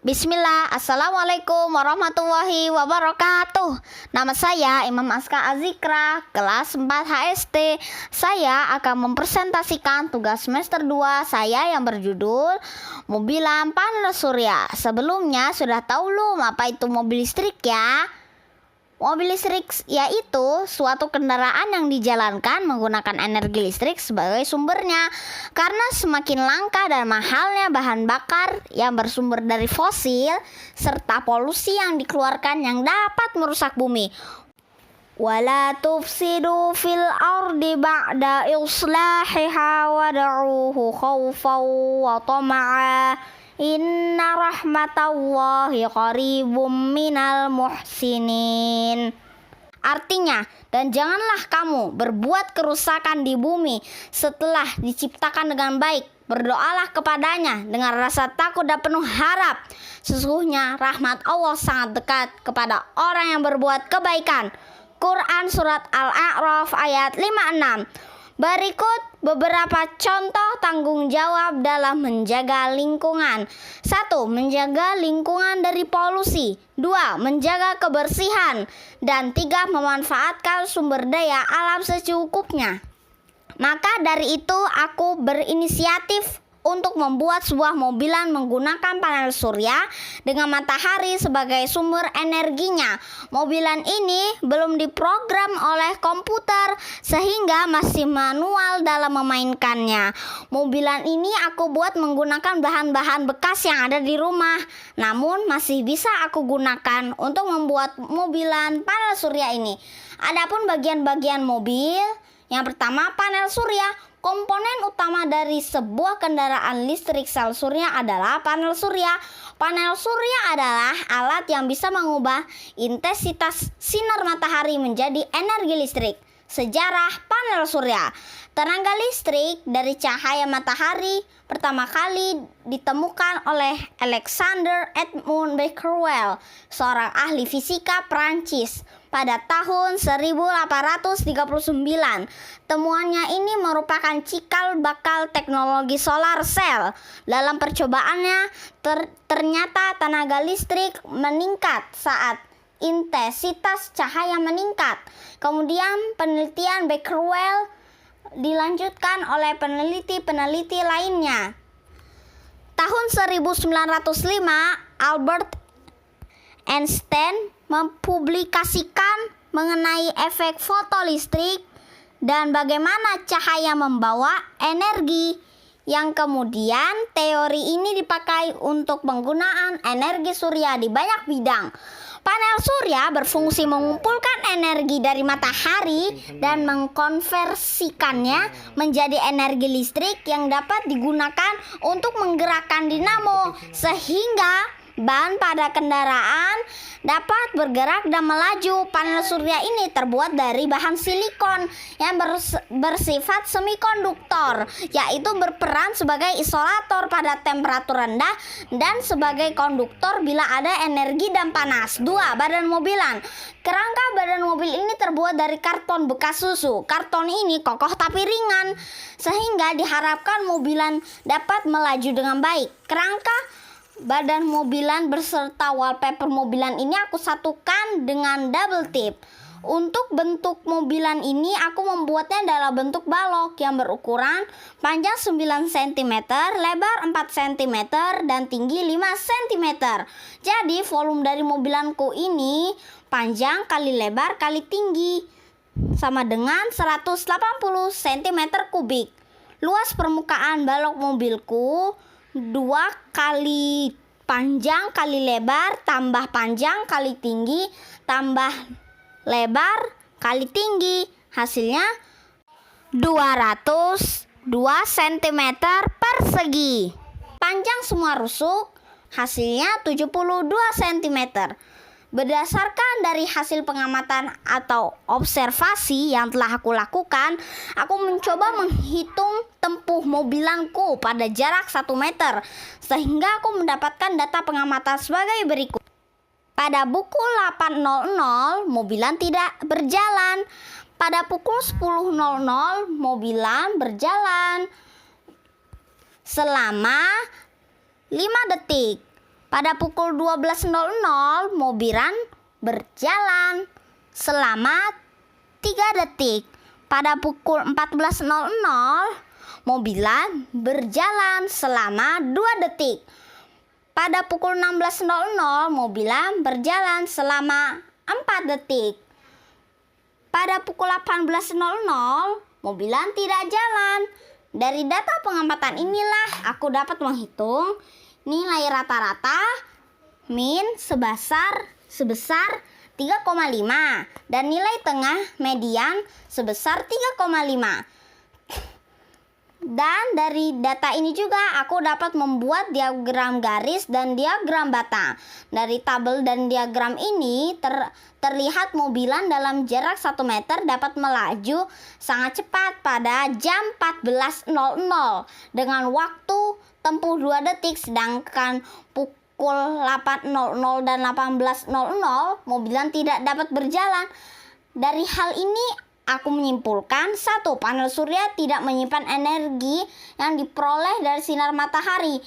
Bismillah, Assalamualaikum warahmatullahi wabarakatuh. Nama saya Imam Aska Azikra, kelas 4 HST. Saya akan mempresentasikan tugas semester 2 saya yang berjudul Mobilan Panel Surya. Sebelumnya sudah tahu belum apa itu mobil listrik ya? Mobil listrik yaitu suatu kendaraan yang dijalankan menggunakan energi listrik sebagai sumbernya. Karena semakin langka dan mahalnya bahan bakar yang bersumber dari fosil serta polusi yang dikeluarkan yang dapat merusak bumi. Wala tufsidu fil ardi ba'da islahiha wad'uhu khawfan wa tama'a. Inna rahmatallahi qaribum minal muhsinin. Artinya, dan janganlah kamu berbuat kerusakan di bumi setelah diciptakan dengan baik. Berdoalah kepadanya dengan rasa takut dan penuh harap. Sesungguhnya rahmat Allah sangat dekat kepada orang yang berbuat kebaikan. Quran Surat Al-A'raf ayat 56. Berikut beberapa contoh tanggung jawab dalam menjaga lingkungan. 1. Menjaga lingkungan dari polusi. 2. Menjaga kebersihan. Dan 3. Memanfaatkan sumber daya alam secukupnya. Maka dari itu aku berinisiatif untuk membuat sebuah mobilan menggunakan panel surya dengan matahari sebagai sumber energinya. Mobilan ini belum diprogram oleh komputer sehingga masih manual dalam memainkannya. Mobilan ini aku buat menggunakan bahan-bahan bekas yang ada di rumah, namun masih bisa aku gunakan untuk membuat mobilan panel surya ini. Adapun bagian-bagian mobil, yang pertama panel surya. Komponen utama dari sebuah kendaraan listrik sel surya adalah panel surya. Panel surya adalah alat yang bisa mengubah intensitas sinar matahari menjadi energi listrik. Sejarah panel surya. Tenaga listrik dari cahaya matahari pertama kali ditemukan oleh Alexander Edmund Becquerel, seorang ahli fisika Prancis, pada tahun 1839. Temuannya ini merupakan cikal bakal teknologi solar cell. Dalam percobaannya, ternyata tenaga listrik meningkat saat intensitas cahaya meningkat. Kemudian penelitian Becquerel dilanjutkan oleh peneliti-peneliti lainnya. Tahun 1905, Albert Einstein mempublikasikan mengenai efek fotolistrik dan bagaimana cahaya membawa energi, yang kemudian teori ini dipakai untuk penggunaan energi surya di banyak bidang. Panel surya berfungsi mengumpulkan energi dari matahari dan mengkonversikannya menjadi energi listrik yang dapat digunakan untuk menggerakkan dinamo, sehingga ban pada kendaraan dapat bergerak dan melaju. Panel surya ini terbuat dari bahan silikon yang bersifat semikonduktor, yaitu berperan sebagai isolator pada temperatur rendah dan sebagai konduktor bila ada energi dan panas. 2. Badan mobilan. Kerangka badan mobil ini terbuat dari karton bekas susu. Karton ini kokoh tapi ringan, sehingga diharapkan mobilan dapat melaju dengan baik. Kerangka badan mobilan beserta wallpaper mobilan ini aku satukan dengan double tip. Untuk bentuk mobilan ini aku membuatnya dalam bentuk balok yang berukuran panjang 9 cm, lebar 4 cm, dan tinggi 5 cm. Jadi volume dari mobilanku ini panjang kali lebar kali tinggi sama dengan 180 cm kubik. Luas permukaan balok mobilku 2 kali panjang kali lebar tambah panjang kali tinggi tambah lebar kali tinggi, hasilnya 202 cm persegi. Panjang semua rusuk hasilnya 72 cm. Berdasarkan dari hasil pengamatan atau observasi yang telah aku lakukan, aku mencoba menghitung tempuh mobilanku pada jarak 1 meter, sehingga aku mendapatkan data pengamatan sebagai berikut. Pada pukul 8.00 mobilan tidak berjalan. Pada pukul 10.00 mobilan berjalan selama 5 detik. Pada pukul 12.00 mobilan berjalan selama 3 detik. Pada pukul 14.00 mobilan berjalan selama 2 detik. Pada pukul 16.00 mobilan berjalan selama 4 detik. Pada pukul 18.00 mobilan tidak jalan. Dari data pengamatan inilah aku dapat menghitung nilai rata-rata min sebesar 3,5 dan nilai tengah median sebesar 3,5. Dan dari data ini juga aku dapat membuat diagram garis dan diagram batang. Dari tabel dan diagram ini terlihat mobilan dalam jarak 1 meter dapat melaju sangat cepat pada jam 14.00 dengan waktu tempuh 2 detik, sedangkan pukul 8.00 dan 18.00 mobilan tidak dapat berjalan. Dari hal ini aku menyimpulkan, 1. Panel surya tidak menyimpan energi yang diperoleh dari sinar matahari.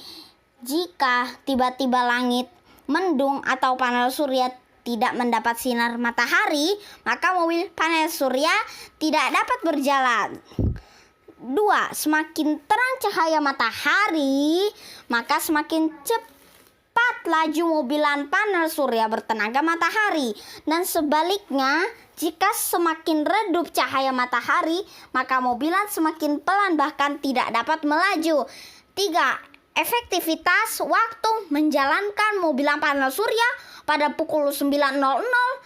Jika tiba-tiba langit mendung atau panel surya tidak mendapat sinar matahari, maka mobil panel surya tidak dapat berjalan. 2. Semakin terang cahaya matahari, maka semakin cepat laju mobilan panel surya bertenaga matahari. Dan sebaliknya, jika semakin redup cahaya matahari, maka mobilan semakin pelan bahkan tidak dapat melaju. 3. Efektivitas waktu menjalankan mobilan panel surya pada pukul 9.00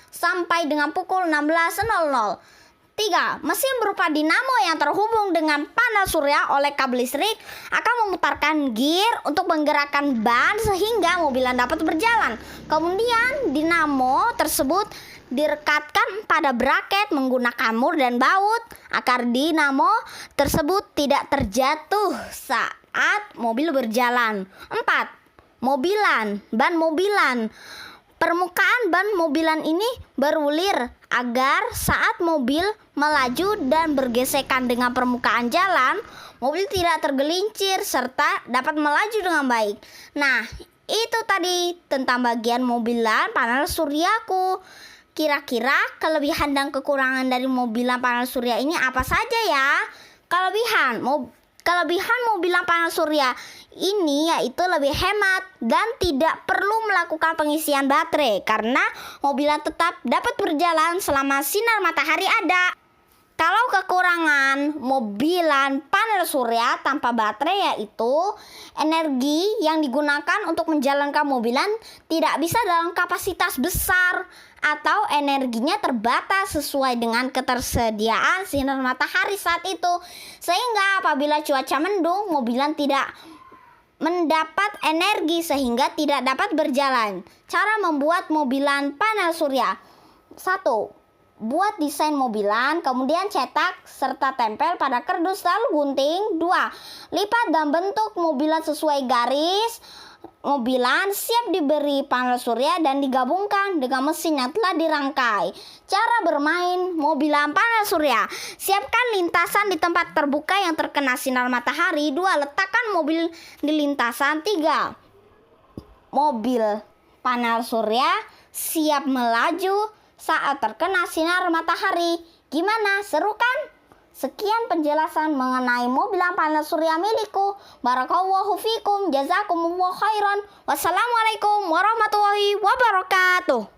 sampai dengan pukul 16.00. 3. Mesin berupa dinamo yang terhubung dengan panel surya oleh kabel listrik akan memutarkan gear untuk menggerakkan ban sehingga mobilan dapat berjalan. Kemudian dinamo tersebut direkatkan pada braket menggunakan mur dan baut agar dinamo tersebut tidak terjatuh saat mobil berjalan. 4. Ban mobilan. Permukaan ban mobilan ini berulir agar saat mobil melaju dan bergesekan dengan permukaan jalan, mobil tidak tergelincir serta dapat melaju dengan baik. Nah, itu tadi tentang bagian mobilan panel suryaku. Kira-kira kelebihan dan kekurangan dari mobilan panel surya ini apa saja ya? Kelebihan mobilan panel surya ini yaitu lebih hemat dan tidak perlu melakukan pengisian baterai karena mobilan tetap dapat berjalan selama sinar matahari ada. Kalau kekurangan mobilan panel surya tanpa baterai yaitu energi yang digunakan untuk menjalankan mobilan tidak bisa dalam kapasitas besar atau energinya terbatas sesuai dengan ketersediaan sinar matahari saat itu. Sehingga apabila cuaca mendung, mobilan tidak mendapat energi sehingga tidak dapat berjalan. Cara membuat mobilan panel surya: 1. Buat desain mobilan, kemudian cetak serta tempel pada kardus lalu gunting. 2. Lipat dan bentuk mobilan sesuai garis mobilan siap diberi panel surya dan digabungkan dengan mesin yang telah dirangkai. Cara bermain mobilan panel surya: siapkan lintasan di tempat terbuka yang terkena sinar matahari. 2. Letakkan mobil di lintasan. 3. Mobil panel surya siap melaju saat terkena sinar matahari. Gimana, seru kan? Sekian penjelasan mengenai mobilan panel surya milikku. Barakallahu fikum, jazakumullahu khairan. Wassalamualaikum warahmatullahi wabarakatuh.